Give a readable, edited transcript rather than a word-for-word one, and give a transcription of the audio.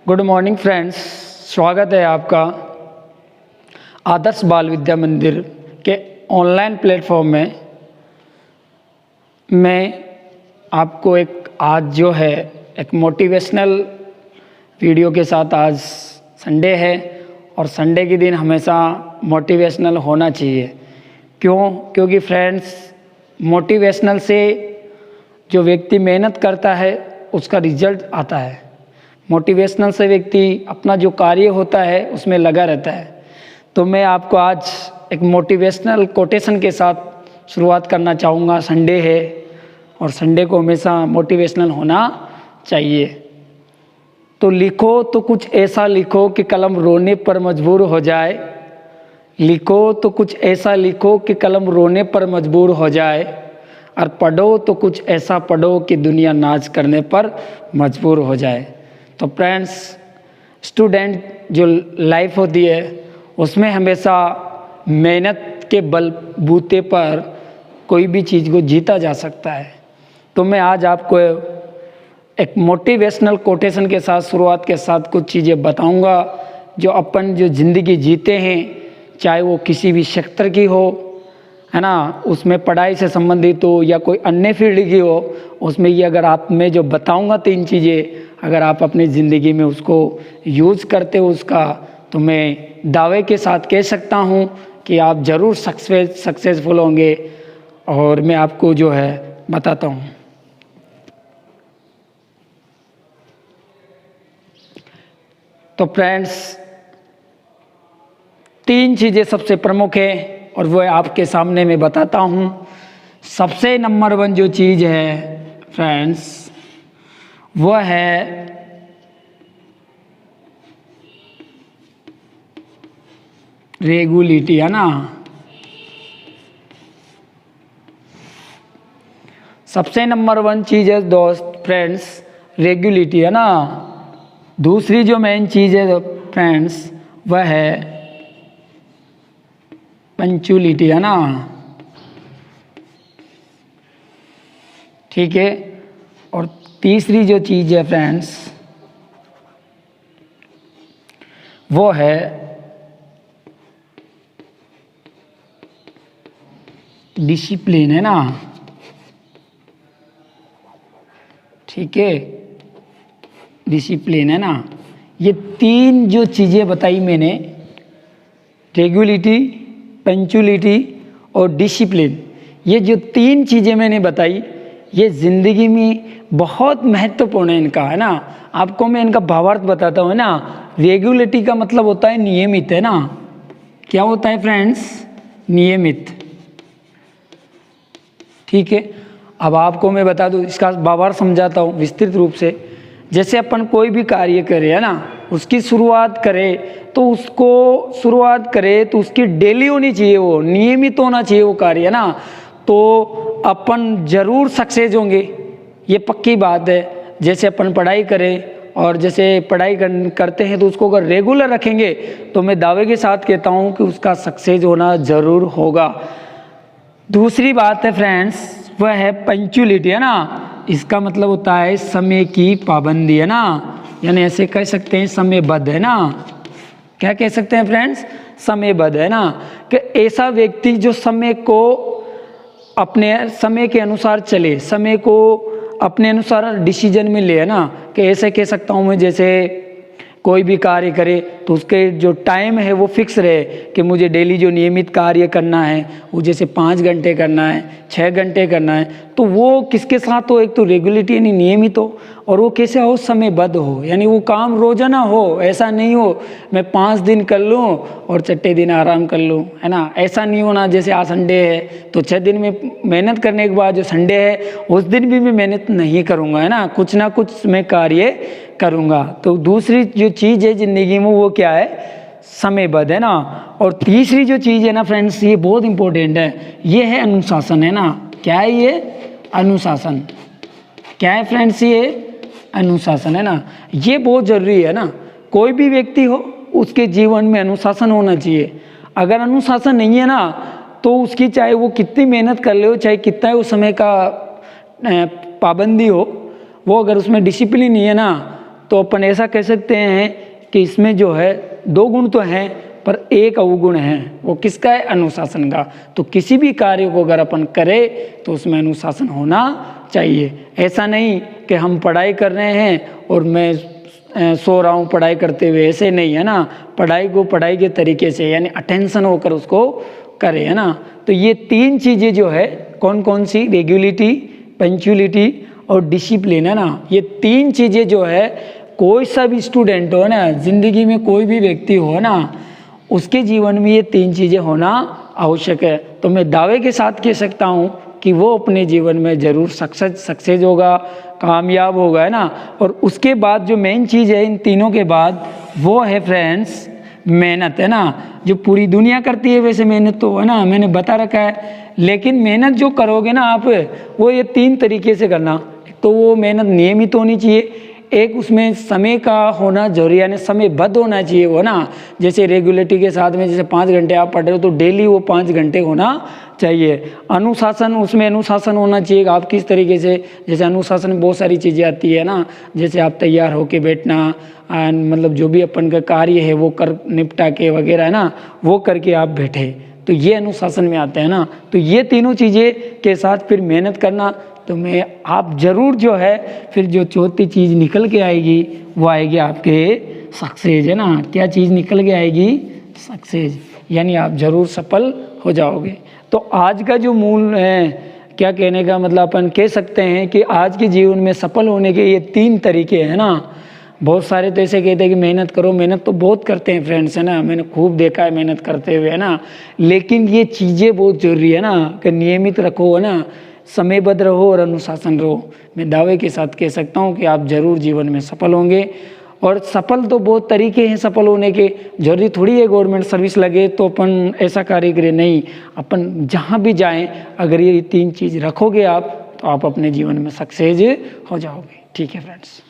Good morning friends, स्वागत है आपका आदर्श बाल विद्या मंदिर के ऑनलाइन प्लेटफॉर्म में। मैं आपको आज जो है एक मोटिवेशनल वीडियो के साथ, आज संडे है और संडे के दिन हमेशा मोटिवेशनल होना चाहिए। क्योंकि फ्रेंड्स, मोटिवेशनल से जो व्यक्ति मेहनत करता है उसका रिजल्ट आता है। मोटिवेशनल से व्यक्ति अपना जो कार्य होता है उसमें लगा रहता है। तो मैं आपको आज एक मोटिवेशनल कोटेशन के साथ शुरुआत करना चाहूँगा। संडे है और संडे को हमेशा मोटिवेशनल होना चाहिए। तो लिखो तो कुछ ऐसा लिखो कि कलम रोने पर मजबूर हो जाए। लिखो तो कुछ ऐसा लिखो कि कलम रोने पर मजबूर हो जाए। और पढ़ो तो कुछ ऐसा पढ़ो कि दुनिया नाच करने पर मजबूर हो जाए। तो फ्रेंड्स, स्टूडेंट जो लाइफ होती है उसमें हमेशा मेहनत के बलबूते पर कोई भी चीज़ को जीता जा सकता है। तो मैं आज आपको एक मोटिवेशनल कोटेशन के साथ, शुरुआत के साथ कुछ चीज़ें बताऊंगा जो अपन जो ज़िंदगी जीते हैं, चाहे वो किसी भी सेक्टर की हो, है ना, उसमें पढ़ाई से संबंधित हो या कोई अन्य फील्ड की हो, उसमें ये अगर आप मैं जो बताऊंगा 3 चीज़ें, अगर आप अपनी ज़िंदगी में उसको यूज़ करते हो उसका, तो मैं दावे के साथ कह सकता हूँ कि आप ज़रूर सक्सेसफुल होंगे। और मैं आपको जो है बताता हूँ। तो फ्रेंड्स, 3 चीज़ें सबसे प्रमुख है और वो आपके सामने मैं बताता हूँ। सबसे नंबर 1 जो चीज़ है फ्रेंड्स, वो है रेगुलिटी, है ना। सबसे नंबर 1 चीज़ है दोस्त फ्रेंड्स, रेगुलिटी, है ना। दूसरी जो मेन चीज़ है फ्रेंड्स, वह है पंक्चुअलिटी, है ना। ठीक है। और तीसरी जो चीज़ है फ्रेंड्स, वो है डिसिप्लिन, है ना। ठीक है, डिसिप्लिन, है ना। ये 3 जो चीज़ें बताई मैंने, रेगुलिटी, पंक्चुअलिटी और डिसिप्लिन, ये जो 3 चीज़ें मैंने बताई, ये ज़िंदगी में बहुत महत्वपूर्ण है इनका, है ना। आपको मैं इनका भावार्थ बताता हूँ, है ना। रेगुलिटी का मतलब होता है नियमित, है ना। क्या होता है फ्रेंड्स? नियमित। ठीक है। अब आपको मैं बता दूँ, इसका भावार्थ समझाता हूँ विस्तृत रूप से। जैसे अपन कोई भी कार्य करे, है ना, उसकी शुरुआत करे तो उसकी डेली होनी चाहिए, वो नियमित होना चाहिए वो कार्य, है ना। तो अपन जरूर सक्सेस होंगे, ये पक्की बात है। जैसे अपन पढ़ाई करें और जैसे पढ़ाई करते हैं तो उसको अगर रेगुलर रखेंगे तो मैं दावे के साथ कहता हूँ कि उसका सक्सेस होना ज़रूर होगा। दूसरी बात है फ्रेंड्स, वह है पंक्चुअलिटी, है ना। इसका मतलब होता है समय की पाबंदी, है ना। यानी ऐसे कह सकते हैं समयबद्ध, है ना। क्या कह सकते हैं फ्रेंड्स? समयबद्ध, है ना। कि ऐसा व्यक्ति जो समय को अपने समय के अनुसार चले, समय को अपने अनुसार डिसीजन में ले, है ना। कि ऐसे कह सकता हूँ मैं, जैसे कोई भी कार्य करे तो उसके जो टाइम है वो फिक्स रहे कि मुझे डेली जो नियमित कार्य करना है वो जैसे 5 घंटे करना है, 6 घंटे करना है। तो वो किसके साथ हो? एक तो रेगुलिटी यानी नियमित हो, और वो कैसे हो? समयबद्ध हो, यानी वो काम रोजाना हो। ऐसा नहीं हो मैं 5 दिन कर लूँ और 6 दिन आराम कर लूँ, है ना। ऐसा नहीं होना जैसे आज संडे है तो 6 दिन में मेहनत करने के बाद जो संडे है उस दिन भी मैं मेहनत नहीं करूँगा, है ना। कुछ ना कुछ मैं कार्य करूँगा। तो दूसरी जो चीज़ है ज़िंदगी में वो क्या है? समयबद्ध, है ना। और तीसरी जो चीज़ है ना फ्रेंड्स, ये बहुत इंपॉर्टेंट है, ये है अनुशासन, है ना। क्या है ये? अनुशासन। क्या है फ्रेंड्स? ये अनुशासन, है ना। ये बहुत ज़रूरी है ना। कोई भी व्यक्ति हो उसके जीवन में अनुशासन होना चाहिए। अगर अनुशासन नहीं है ना तो उसकी चाहे वो कितनी मेहनत कर ले हो, चाहे कितना वो समय का पाबंदी हो, वो अगर उसमें डिसिप्लिन नहीं है ना तो अपन ऐसा कह सकते हैं कि इसमें जो है 2 गुण तो हैं पर एक अवगुण है। वो किसका है? अनुशासन का। तो किसी भी कार्य को अगर अपन करें तो उसमें अनुशासन होना चाहिए। ऐसा नहीं कि हम पढ़ाई कर रहे हैं और मैं सो रहा हूँ पढ़ाई करते हुए, ऐसे नहीं है ना। पढ़ाई को पढ़ाई के तरीके से यानी अटेंशन होकर उसको करें, है ना। तो ये 3 चीज़ें जो है कौन कौन सी? रेगुलरिटी, पंक्चुअलिटी और डिसिप्लिन, है ना। ये 3 चीज़ें जो है कोई सा भी स्टूडेंट हो ना, ज़िंदगी में कोई भी व्यक्ति हो ना, उसके जीवन में ये 3 चीज़ें होना आवश्यक है। तो मैं दावे के साथ कह सकता हूँ कि वो अपने जीवन में ज़रूर सक्सेस होगा, कामयाब होगा, है ना। और उसके बाद जो मेन चीज़ है इन तीनों के बाद, वो है फ्रेंड्स मेहनत, है ना। जो पूरी दुनिया करती है वैसे मेहनत तो, है ना, मैंने बता रखा है। लेकिन मेहनत जो करोगे ना आप, वो ये 3 तरीके से करना। तो वो मेहनत नियमित होनी चाहिए, एक उसमें समय का होना जरूरी, यानी समयबद्ध होना चाहिए वो ना। जैसे रेगुलरिटी के साथ में जैसे 5 घंटे आप पढ़ रहे हो तो डेली वो 5 घंटे होना चाहिए। अनुशासन, उसमें अनुशासन होना चाहिए आप किस तरीके से, जैसे अनुशासन में बहुत सारी चीज़ें आती है ना। जैसे आप तैयार होके बैठना, मतलब जो भी अपन का कार्य है वो कर निपटा के वगैरह, है ना, वो करके आप बैठे, तो ये अनुशासन में आते हैं ना। तो ये तीनों चीज़ें के साथ फिर मेहनत करना, तो मैं आप ज़रूर जो है फिर जो चौथी चीज़ निकल के आएगी वो आएगी आपके सक्सेस, है ना। क्या चीज़ निकल के आएगी? सक्सेस, यानी आप ज़रूर सफल हो जाओगे। तो आज का जो मूल है, क्या कहने का मतलब अपन कह सकते हैं कि आज के जीवन में सफल होने के ये 3 तरीके हैं ना। बहुत सारे तो ऐसे कहते हैं कि मेहनत करो, मेहनत तो बहुत करते हैं फ्रेंड्स, है ना, मैंने खूब देखा है मेहनत करते हुए, है ना। लेकिन ये चीज़ें बहुत ज़रूरी है ना, कि नियमित रखो, है ना, समयबद्ध रहो और अनुशासन रहो। मैं दावे के साथ कह सकता हूँ कि आप ज़रूर जीवन में सफल होंगे। और सफल तो बहुत तरीके हैं सफल होने के, जरूरी थोड़ी है गवर्नमेंट सर्विस लगे तो अपन ऐसा कार्य करें, नहीं। अपन जहाँ भी जाएं अगर ये 3 चीज़ रखोगे आप, तो आप अपने जीवन में सक्सेस हो जाओगे। ठीक है फ्रेंड्स।